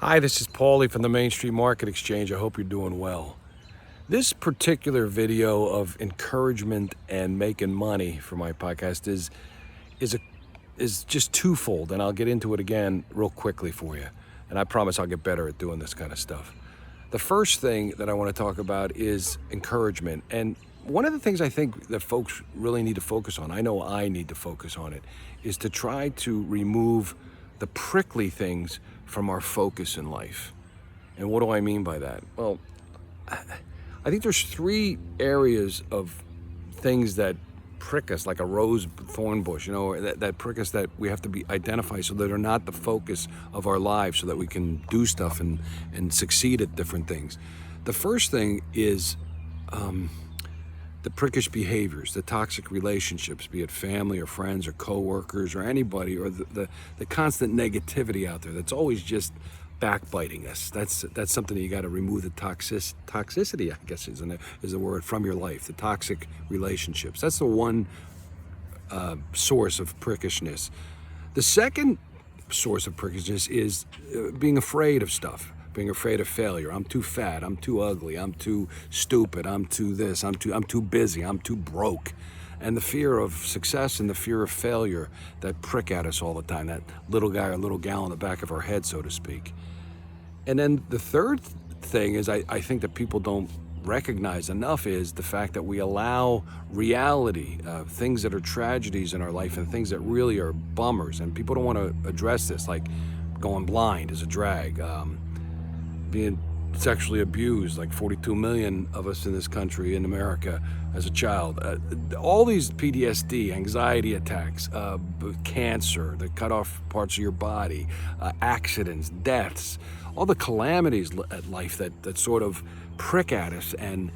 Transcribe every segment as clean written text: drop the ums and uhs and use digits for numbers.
Hi, this is Paulie from the Main Street Market Exchange. I hope you're doing well. This particular video of encouragement and making money for my podcast is a is just twofold, and I'll get into it again real quickly for you. And I promise I'll get better at doing this kind of stuff. The first thing that I want to talk about is encouragement. And one of the things I think that folks really need to focus on, I know I need to focus on it, is to try to remove the prickly things from our focus in life. And what do I mean by that? Well, I think there's three areas of things that prick us, like a rose thorn bush, that prick us, that we have to be identified so that are not the focus of our lives, so that we can do stuff and succeed at different things. The first thing is the prickish behaviors, the toxic relationships, be it family or friends or coworkers or anybody, or the constant negativity out there that's always just backbiting us. That's something that you got to remove. The toxicity, I guess, is the word, from your life. The toxic relationships. That's the one source of prickishness. The second source of prickishness is being afraid of stuff. Being afraid of failure. I'm too fat, I'm too ugly, I'm too stupid, I'm too this, I'm too busy, I'm too broke. And the fear of success and the fear of failure that prick at us all the time, that little guy or little gal in the back of our head, so to speak. And then the third thing is I think that people don't recognize enough is the fact that we allow reality, things that are tragedies in our life and things that really are bummers, and people don't want to address this, like going blind is a drag, being sexually abused, like 42 million of us in this country, in America, as a child. All these PTSD, anxiety attacks, cancer that cut off parts of your body, accidents, deaths, all the calamities at life that sort of prick at us and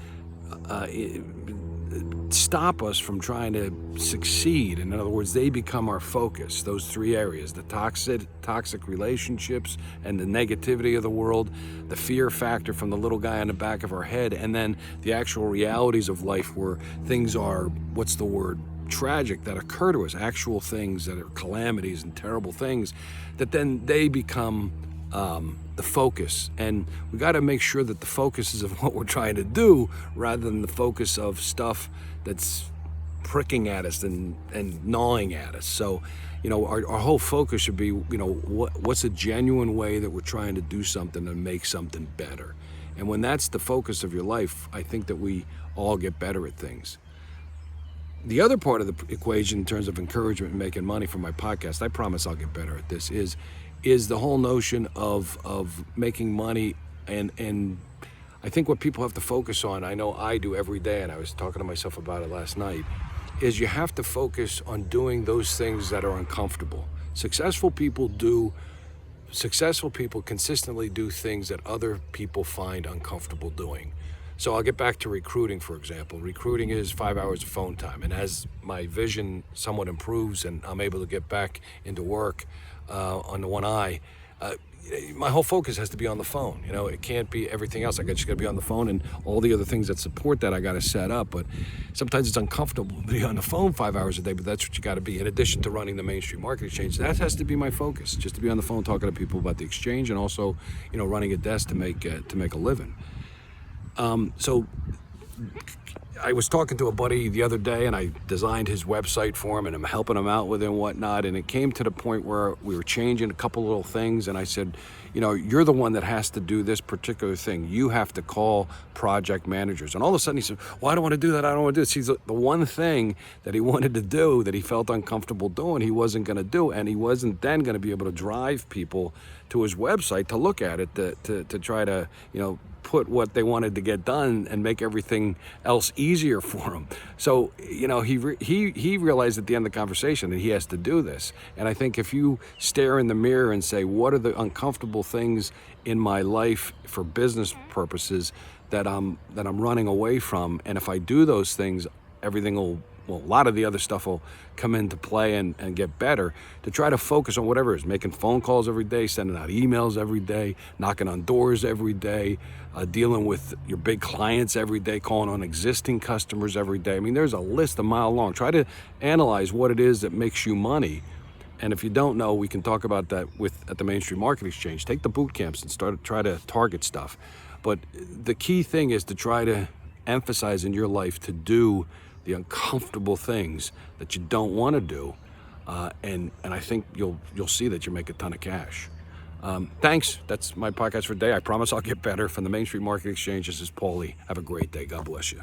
stop us from trying to succeed. In other words, they become our focus. Those three areas: the toxic relationships and the negativity of the world, the fear factor from the little guy on the back of our head, and then the actual realities of life where things are, tragic, that occur to us, actual things that are calamities and terrible things, that then they become the focus. And we got to make sure that the focus is of what we're trying to do, rather than the focus of stuff that's pricking at us and gnawing at us. So, our whole focus should be, what's a genuine way that we're trying to do something and make something better. And when that's the focus of your life, I think that we all get better at things. The other part of the equation in terms of encouragement and making money for my podcast, I promise I'll get better at this, is the whole notion of making money. And I think what people have to focus on, I know I do every day, and I was talking to myself about it last night, is you have to focus on doing those things that are uncomfortable. Successful people consistently do things that other people find uncomfortable doing. So I'll get back to recruiting, for example. Recruiting is 5 hours of phone time. And as my vision somewhat improves and I'm able to get back into work on the one eye, my whole focus has to be on the phone. It can't be everything else. I just got to be on the phone, and all the other things that support that I got to set up. But sometimes it's uncomfortable to be on the phone 5 hours a day, but that's what you got to be. In addition to running the Main Street Market Exchange, that has to be my focus, just to be on the phone talking to people about the exchange, and also, running a desk to make a living. So I was talking to a buddy the other day, and I designed his website for him, and I'm helping him out with it and whatnot. And it came to the point where we were changing a couple little things, and I said, you're the one that has to do this particular thing. You have to call project managers. And all of a sudden he said, well, I don't want to do that. I don't want to do this. He's the one thing that he wanted to do that he felt uncomfortable doing, he wasn't going to do. And he wasn't then going to be able to drive people to his website to look at it, to try to, put what they wanted to get done and make everything else easier for him. So, he realized at the end of the conversation that he has to do this. And I think if you stare in the mirror and say, what are the uncomfortable things in my life for business purposes that I'm running away from, and if I do those things, everything will, a lot of the other stuff will come into play and get better, to try to focus on whatever it is, making phone calls every day, sending out emails every day, knocking on doors every day, dealing with your big clients every day, calling on existing customers every day. I mean, there's a list a mile long. Try to analyze what it is that makes you money, And if you don't know, we can talk about that at the Main Street Market Exchange. Take the boot camps and try to target stuff. But the key thing is to try to emphasize in your life to do the uncomfortable things that you don't want to do, and I think you'll see that you make a ton of cash. Thanks. That's my podcast for today. I promise I'll get better. From the Main Street Market Exchange, this is Paulie. Have a great day. God bless you.